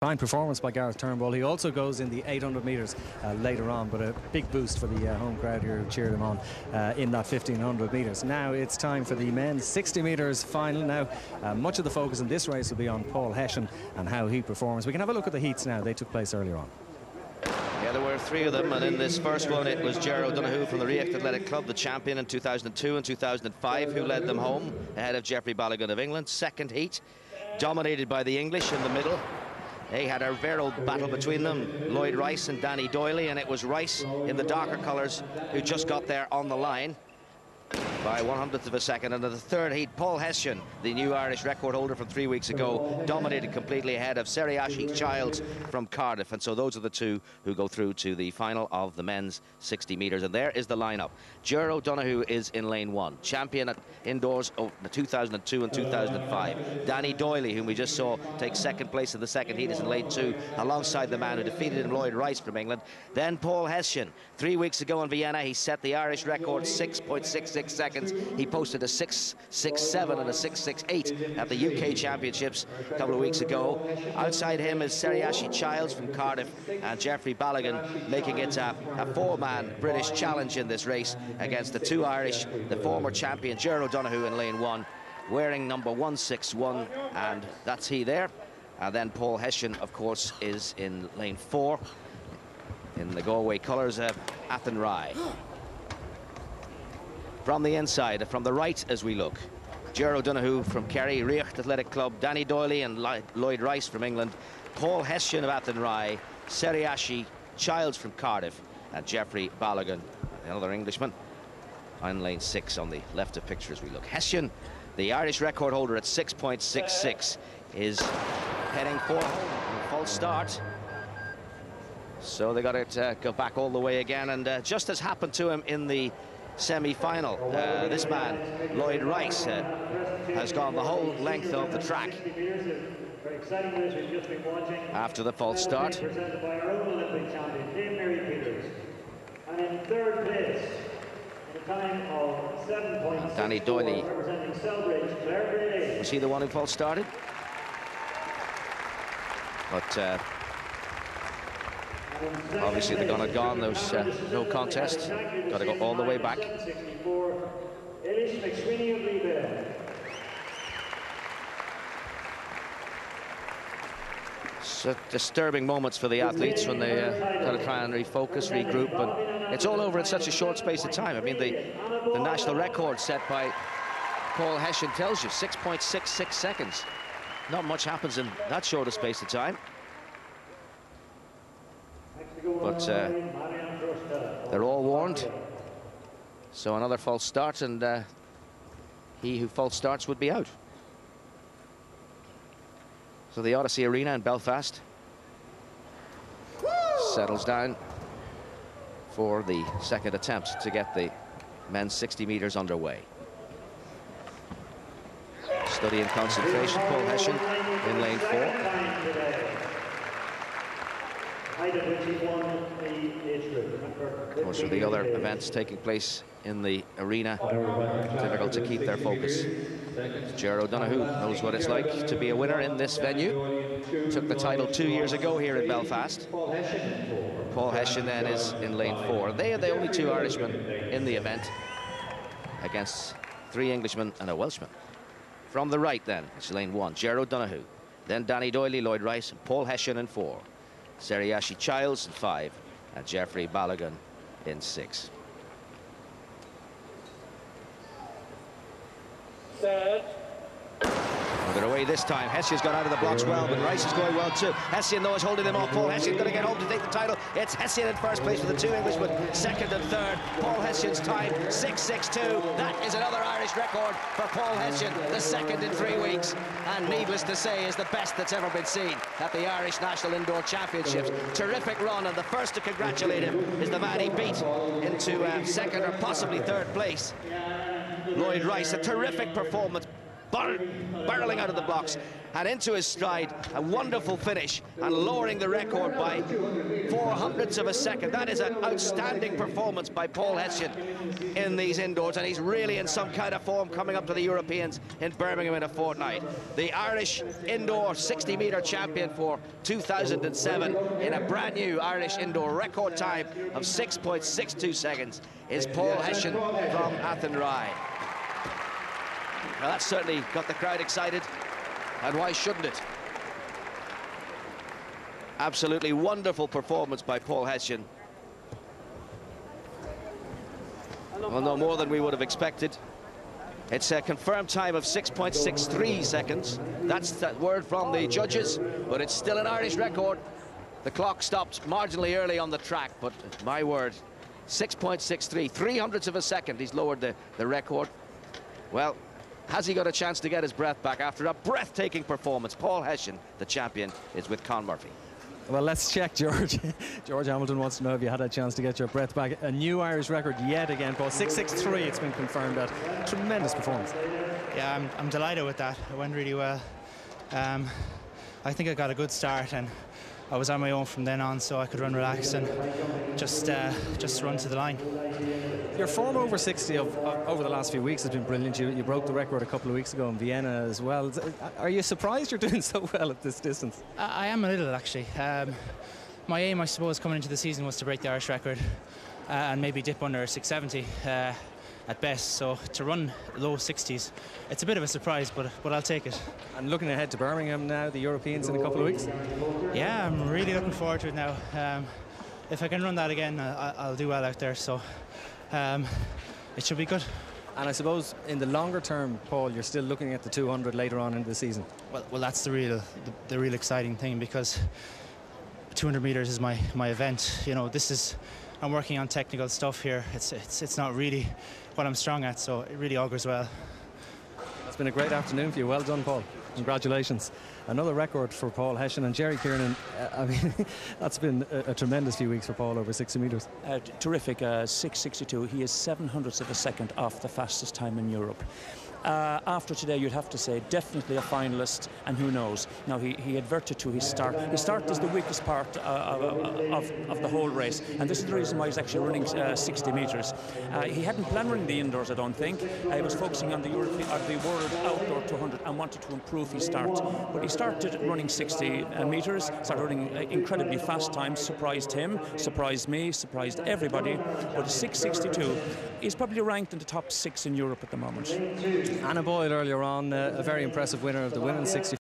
Fine performance by Gareth Turnbull. He also goes in the 800 metres later on, but a big boost for the home crowd here who cheered him on in that 1500 metres. Now it's time for the men's 60 metres final. Now much of the focus in this race will be on Paul Hession and how he performs. We can have a look at the heats now. They took place earlier on. Yeah, there were three of them, and in this first one it was Gerard O'Donoghue from the React Athletic Club, the champion in 2002 and 2005, who led them home ahead of Geoffrey Balogun of England. Second heat, dominated by the English in the middle. They had a very old battle between them, Lloyd Rice and Danny Doyley, and it was Rice in the darker colours who just got there on the line by 1/100th of a second. And in the third heat, Paul Hession, the new Irish record holder from 3 weeks ago, dominated completely ahead of Seriashi Childs from Cardiff. And so those are the two who go through to the final of the men's 60 metres. And there is the lineup. Gerard O'Donoghue is in lane one, champion at indoors of the 2002 and 2005. Danny Doyley, whom we just saw take second place in the second heat, is in lane two, alongside the man who defeated him, Lloyd Rice from England. Then Paul Hession. 3 weeks ago in Vienna, he set the Irish record, 6.66 seconds. He posted a 6.67 and a 6.68 at the UK Championships a couple of weeks ago. Outside him is Seriashi Childs from Cardiff and Geoffrey Balogun, making it a four-man British challenge in this race against the two Irish, the former champion Gerard O'Donoghue in lane one, wearing number 161, and that's he there. And then Paul Hession, of course, is in lane four, in the Galway colours of Athenry. From the inside, from the right as we look, Gerard O'Donoghue from Kerry, Reacht Athletic Club, Danny Doyley and Lloyd Rice from England, Paul Hession of Athenry, Seriashi Childs from Cardiff, and Geoffrey Balogun, another Englishman, on lane six on the left of picture as we look. Hession, the Irish record holder at 6.66, is heading for a false start. So they got to go back all the way again, and just as happened to him in the semi-final, this man, Lloyd Rice, has gone the whole length of the track after the false start. Danny Doyley, was he the one who false started? But obviously the gun had gone. There was no contest. Got to go all the way back. So disturbing moments for the athletes when they got to try and refocus, regroup, and it's all over in such a short space of time. I mean, the national record set by Paul Hession tells you 6.66 seconds. Not much happens in that short a space of time. But they're all warned. So another false start, and he who false starts would be out. So the Odyssey Arena in Belfast settles down for the second attempt to get the men's 60 metres underway. Study and concentration, Paul Hession in lane four. Of course, with the other events taking place in the arena, difficult to keep their focus. Gerard O'Donoghue knows what it's like to be a winner in this venue. Took the title 2 years ago here in Belfast. Paul Hession then is in lane four. They are the only two Irishmen in the event, against three Englishmen and a Welshman. From the right then, it's lane one, Gerard O'Donoghue. Then Danny Doyley, Lloyd Rice, and Paul Hession in four. Seriashi Childs in five, and Geoffrey Balogun in six. They're away this time. Hession's gone out of the blocks well, but Rice is going well too. Hession, though, is holding them off. Paul Hession's going to get home to take the title. It's Hession in first place with the two Englishmen, second and third. Paul Hession's time, 6.62. That is another Irish record for Paul Hession, the second in 3 weeks, and needless to say is the best that's ever been seen at the Irish National Indoor Championships. Terrific run, and the first to congratulate him is the man he beat into second or possibly third place, Lloyd Rice. A terrific performance barreling out of the blocks and into his stride. A wonderful finish and lowering the record by 0.04 of a second. That is an outstanding performance by Paul Hesssion in these indoors, and he's really in some kind of form coming up to the Europeans in Birmingham in a fortnight. The Irish indoor 60-metre champion for 2007 in a brand new Irish indoor record time of 6.62 seconds is Paul Hesssion from Athenry. Now that certainly got the crowd excited, and why shouldn't it? Absolutely wonderful performance by Paul Hesssion. Well, no more than we would have expected. It's a confirmed time of 6.63 seconds. That's the word from the judges, but it's still an Irish record. The clock stopped marginally early on the track, but my word, 6.63, 0.03 of a second. He's lowered the record. Well, has he got a chance to get his breath back after a breathtaking performance? Paul Hesssion, the champion, is with Con Murphy. Well, let's check, George. George Hamilton wants to know if you had a chance to get your breath back. A new Irish record yet again, Paul. 6.63, it's been confirmed. That tremendous performance. Yeah, I'm delighted with that. It went really well. I think I got a good start, and I was on my own from then on, so I could run relaxed and just run to the line. Your form over 60 over the last few weeks has been brilliant. You broke the record a couple of weeks ago in Vienna as well. Are you surprised you're doing so well at this distance? I am a little, actually. My aim, I suppose, coming into the season was to break the Irish record and maybe dip under 6.70 at best. So to run low 60s, it's a bit of a surprise, but I'll take it. And looking ahead to Birmingham now, the Europeans in a couple of weeks? Yeah, I'm really looking forward to it now. If I can run that again, I'll do well out there. So it should be good. And I suppose in the longer term, Paul, you're still looking at the 200 later on in the season. Well, that's the real exciting thing, because 200 meters is my event. You know, I'm working on technical stuff here. It's not really what I'm strong at, so it really augurs well. It's been a great afternoon for you. Well done, Paul. Congratulations. Another record for Paul Hesssion and Jerry Kiernan. I mean, that's been a tremendous few weeks for Paul, over 60 metres. Terrific, 6.62. He is 0.07 of a second off the fastest time in Europe. After today, you'd have to say definitely a finalist, and who knows. Now, he adverted to his start. His start is the weakest part of the whole race, and this is the reason why he's actually running 60 metres. He hadn't planned running the indoors, I don't think. He was focusing on the World Outdoor 200 and wanted to improve his start. But he started running 60 metres, started running incredibly fast times, surprised him, surprised me, surprised everybody. But 6.62 is probably ranked in the top 6 in Europe at the moment. Anna Boyle earlier on, a very impressive winner of the women's 60.